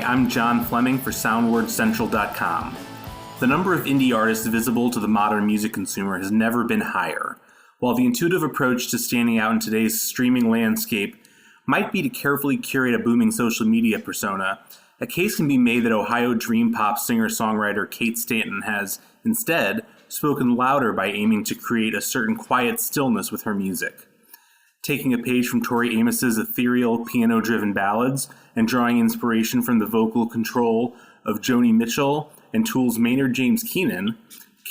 Hi, I'm John Fleming for SoundWordCentral.com. The number of indie artists visible to the modern music consumer has never been higher. While the intuitive approach to standing out in today's streaming landscape might be to carefully curate a booming social media persona, a case can be made that Ohio dream pop singer-songwriter Kate Stanton has, instead, spoken louder by aiming to create a certain quiet stillness with her music. Taking a page from Tori Amos's ethereal, piano-driven ballads and drawing inspiration from the vocal control of Joni Mitchell and Tool's Maynard James Keenan,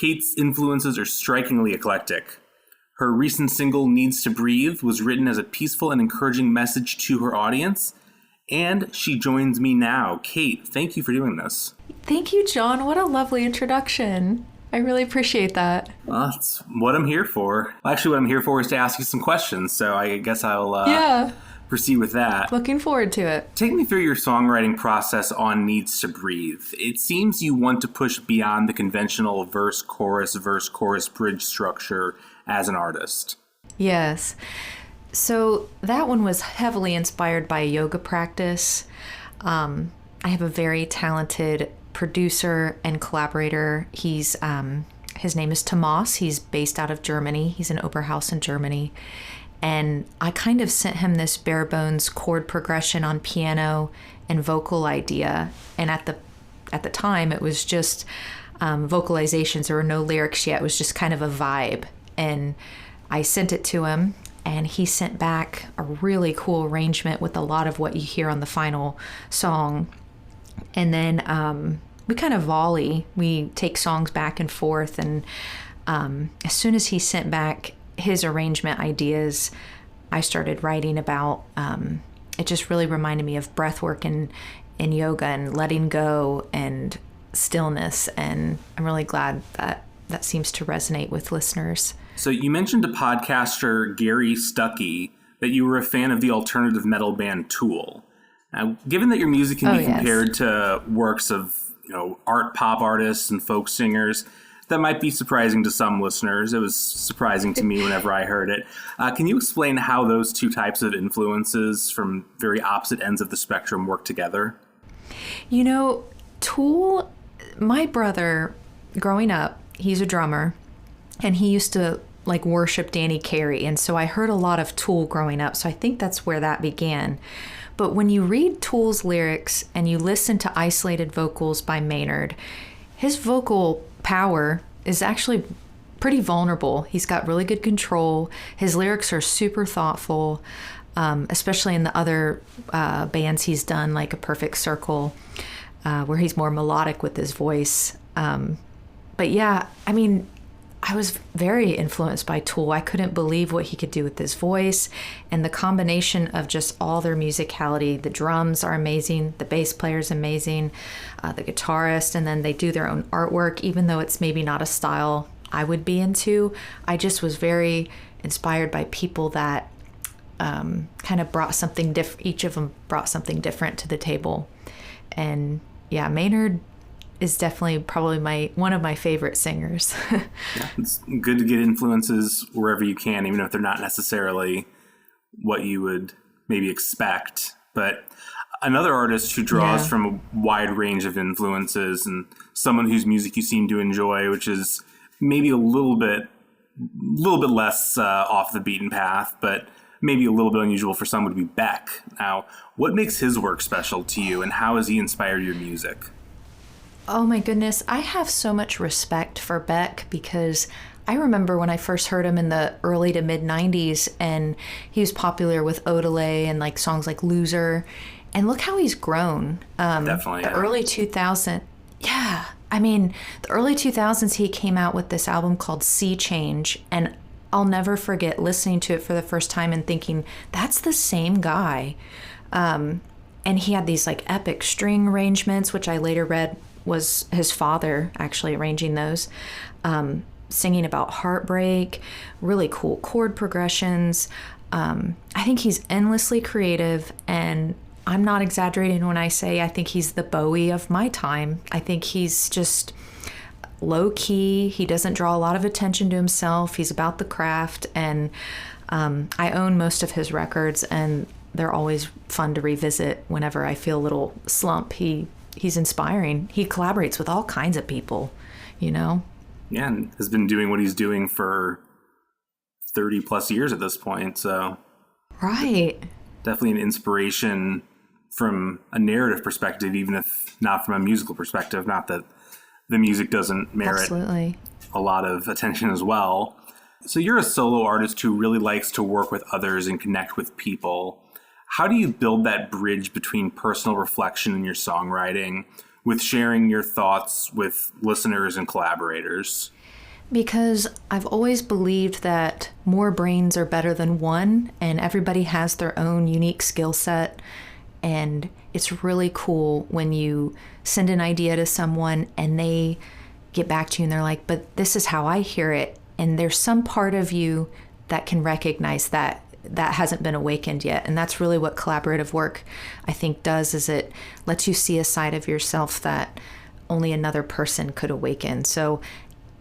Kate's influences are strikingly eclectic. Her recent single, Needs to Breathe, was written as a peaceful and encouraging message to her audience, and she joins me now. Kate, thank you for doing this. Thank you, John. What a lovely introduction. I really appreciate that. Well, that's what I'm here for. Actually, what I'm here for is to ask you some questions, so I guess I'll proceed with that. Looking forward to it. Take me through your songwriting process on Needs to Breathe. It seems you want to push beyond the conventional verse-chorus bridge structure as an artist. Yes. So that one was heavily inspired by a yoga practice. I have a very talented producer and collaborator. His name is Tomas. He's based out of Germany. He's in Oberhausen in Germany. And I kind of sent him this bare bones chord progression on piano and vocal idea. And at the time, it was just vocalizations. There were no lyrics yet. It was just kind of a vibe. And I sent it to him, and he sent back a really cool arrangement with a lot of what you hear on the final song. And then we kind of volley. We take songs back and forth. And as soon as he sent back his arrangement ideas, I started writing about, it just really reminded me of breathwork and yoga and letting go and stillness. And I'm really glad that seems to resonate with listeners. So you mentioned to podcaster Gary Stuckey that you were a fan of the alternative metal band Tool. Now, given that your music can be compared to works of, art pop artists and folk singers, that might be surprising to some listeners. It was surprising to me whenever I heard it. Can you explain how those two types of influences from very opposite ends of the spectrum work together? Tool, my brother, growing up, he's a drummer, and he used to worship Danny Carey. And so I heard a lot of Tool growing up. So I think that's where that began. But when you read Tool's lyrics and you listen to isolated vocals by Maynard, his vocal power is actually pretty vulnerable. He's got really good control. His lyrics are super thoughtful, especially in the other bands he's done, like A Perfect Circle, where he's more melodic with his voice. But yeah, I was very influenced by Tool. I couldn't believe what he could do with his voice, and the combination of just all their musicality. The drums are amazing, the bass player's amazing, the guitarist, and then they do their own artwork, even though it's maybe not a style I would be into. I just was very inspired by people that kind of brought something different. Each of them brought something different to the table. And yeah, Maynard is definitely probably one of my favorite singers. Yeah, it's good to get influences wherever you can, even if they're not necessarily what you would maybe expect. But another artist who draws from a wide range of influences, and someone whose music you seem to enjoy, which is maybe a little bit less off the beaten path, but maybe a little bit unusual for some, would be Beck. Now, what makes his work special to you, and how has he inspired your music? Oh my goodness, I have so much respect for Beck, because I remember when I first heard him in the early to mid 90s, and he was popular with Odelay and songs like Loser, and look how he's grown. Definitely. The early 2000s, the early 2000s he came out with this album called Sea Change, and I'll never forget listening to it for the first time and thinking, that's the same guy. And he had these epic string arrangements, which I later read was his father actually arranging those, singing about heartbreak, really cool chord progressions. I think he's endlessly creative, and I'm not exaggerating when I say I think he's the Bowie of my time. I think he's just low key. He doesn't draw a lot of attention to himself. He's about the craft, and I own most of his records, and they're always fun to revisit whenever I feel a little slump. He's inspiring. He collaborates with all kinds of people, you know? Yeah, and has been doing what he's doing for 30 plus years at this point. So Right. definitely an inspiration from a narrative perspective, even if not from a musical perspective. Not that the music doesn't merit Absolutely. a lot of attention as well. So you're a solo artist who really likes to work with others and connect with people. How do you build that bridge between personal reflection in your songwriting with sharing your thoughts with listeners and collaborators? Because I've always believed that more brains are better than one, and everybody has their own unique skill set. And it's really cool when you send an idea to someone and they get back to you and they're like, but this is how I hear it. And there's some part of you that can recognize that hasn't been awakened yet. And that's really what collaborative work, I think, does, is it lets you see a side of yourself that only another person could awaken. So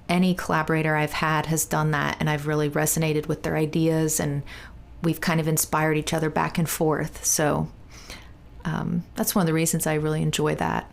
any collaborator I've had has done that, and I've really resonated with their ideas, and we've kind of inspired each other back and forth. So that's one of the reasons I really enjoy that.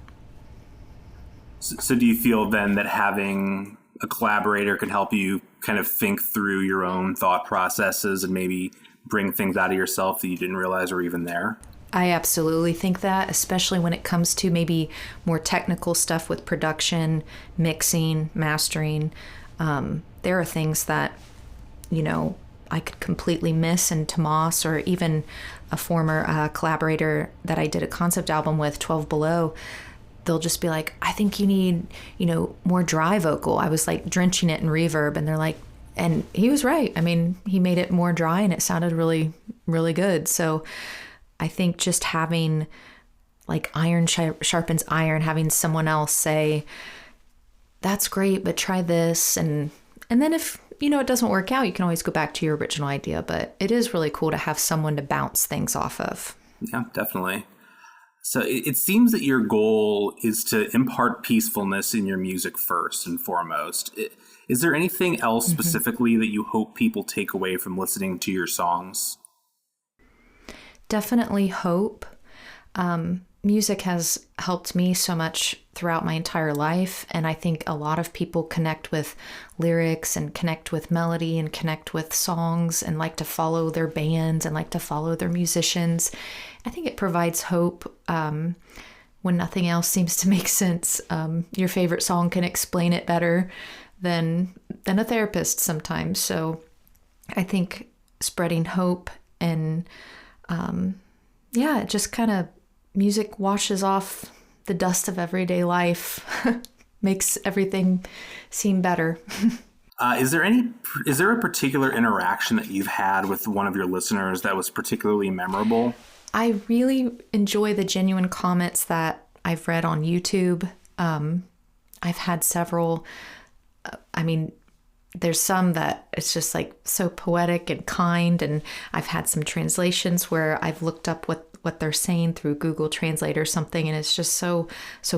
So do you feel then that having a collaborator can help you kind of think through your own thought processes and maybe bring things out of yourself that you didn't realize were even there? I absolutely think that, especially when it comes to maybe more technical stuff with production, mixing, mastering. There are things that, you know, I could completely miss, and Tomas, or even a former collaborator that I did a concept album with, 12 Below, they'll just be like, I think you need, you know, more dry vocal. I was like drenching it in reverb, and they're like, and he was right. I mean, he made it more dry and it sounded really, really good. So I think just having like iron sharpens iron, having someone else say, that's great, but try this. And then if, you know, it doesn't work out, you can always go back to your original idea. But it is really cool to have someone to bounce things off of. Yeah, definitely. So it seems that your goal is to impart peacefulness in your music first and foremost. Is there anything else specifically that you hope people take away from listening to your songs? Definitely hope. Music has helped me so much throughout my entire life, and I think a lot of people connect with lyrics and connect with melody and connect with songs and like to follow their bands and like to follow their musicians. I think it provides hope when nothing else seems to make sense. Your favorite song can explain it better than a therapist sometimes. So I think spreading hope and it just kind of, music washes off the dust of everyday life, makes everything seem better. Is there a particular interaction that you've had with one of your listeners that was particularly memorable? I really enjoy the genuine comments that I've read on YouTube. I've had several. There's some that it's just like so poetic and kind, and I've had some translations where I've looked up what they're saying through Google Translate or something, and it's just so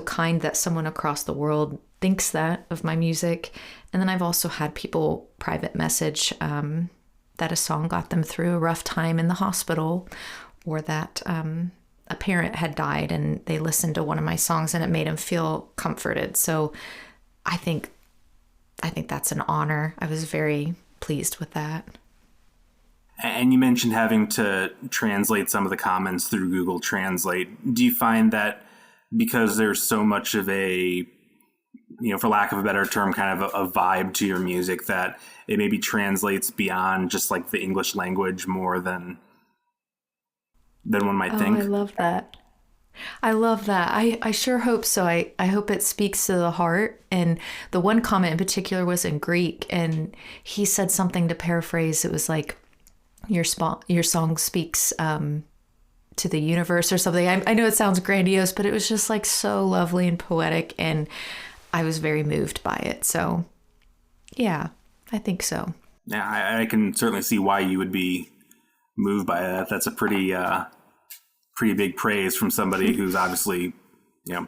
kind that someone across the world thinks that of my music. And then I've also had people private message that a song got them through a rough time in the hospital, or that a parent had died and they listened to one of my songs and it made them feel comforted. So I think that's an honor. I was very pleased with that. And you mentioned having to translate some of the comments through Google Translate. Do you find that because there's so much of a, for lack of a better term, kind of a vibe to your music, that it maybe translates beyond just like the English language more than one might think? I love that. I sure hope so. I hope it speaks to the heart. And the one comment in particular was in Greek, and he said something, to paraphrase, it was like, your song speaks to the universe or something. I know it sounds grandiose, but it was just like so lovely and poetic, and I was very moved by it. So yeah, I think so. Yeah, I can certainly see why you would be moved by that. That's a pretty big praise from somebody who's obviously,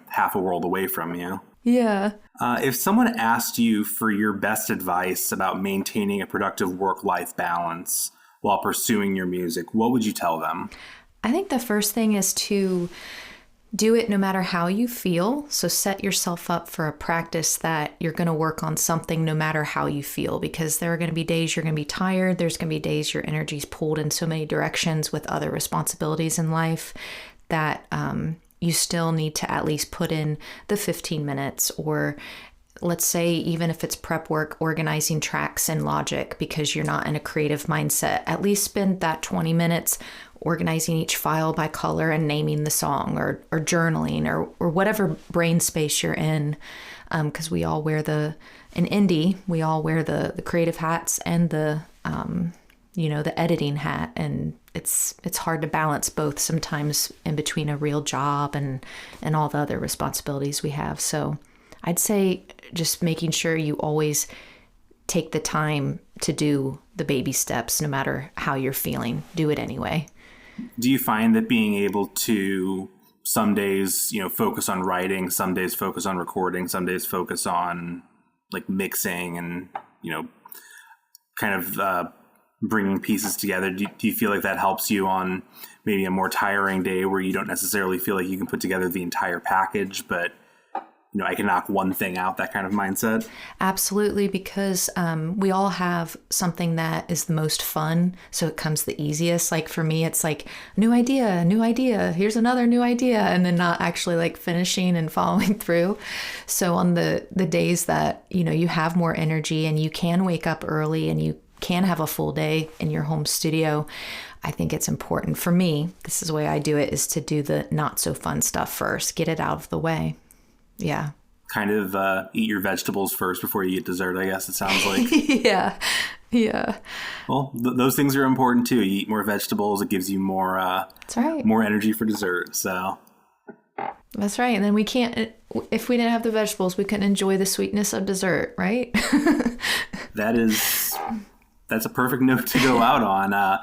half a world away from you. Yeah. If someone asked you for your best advice about maintaining a productive work-life balance while pursuing your music, what would you tell them? I think the first thing is to do it no matter how you feel. So set yourself up for a practice that you're going to work on something no matter how you feel, because there are going to be days you're going to be tired. There's going to be days your energy's pulled in so many directions with other responsibilities in life that you still need to at least put in the 15 minutes, or let's say even if it's prep work, organizing tracks in Logic because you're not in a creative mindset, at least spend that 20 minutes organizing each file by color and naming the song, or journaling, or whatever brain space you're in. Because we all wear in indie, we all wear the creative hats and the editing hat. And it's hard to balance both sometimes in between a real job and all the other responsibilities we have. So I'd say just making sure you always take the time to do the baby steps, no matter how you're feeling. Do it anyway. Do you find that being able to some days, focus on writing, some days focus on recording, some days focus on like mixing and, kind of bringing pieces together? Do you feel like that helps you on maybe a more tiring day where you don't necessarily feel like you can put together the entire package, but I can knock one thing out, that kind of mindset? Absolutely, because we all have something that is the most fun, so it comes the easiest. Like for me, it's like new idea, here's another new idea, and then not actually like finishing and following through. So on the days that, you have more energy and you can wake up early and you can have a full day in your home studio, I think it's important for me, this is the way I do it, is to do the not so fun stuff first, get it out of the way. Yeah. Kind of eat your vegetables first before you eat dessert, I guess it sounds like. Yeah. Well, those things are important too. You eat more vegetables, it gives you more That's right. more energy for dessert. So that's right. And then if we didn't have the vegetables, we couldn't enjoy the sweetness of dessert, right? That's a perfect note to go out on.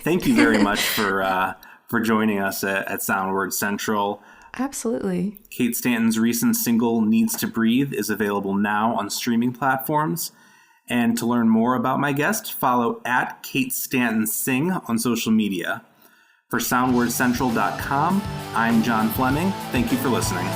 Thank you very much for joining us at Soundword Central. Absolutely. Kate Stanton's recent single, Needs to Breathe, is available now on streaming platforms. And to learn more about my guest, follow at Kate Stanton Sing on social media. For SoundwordCentral.com, I'm John Fleming. Thank you for listening.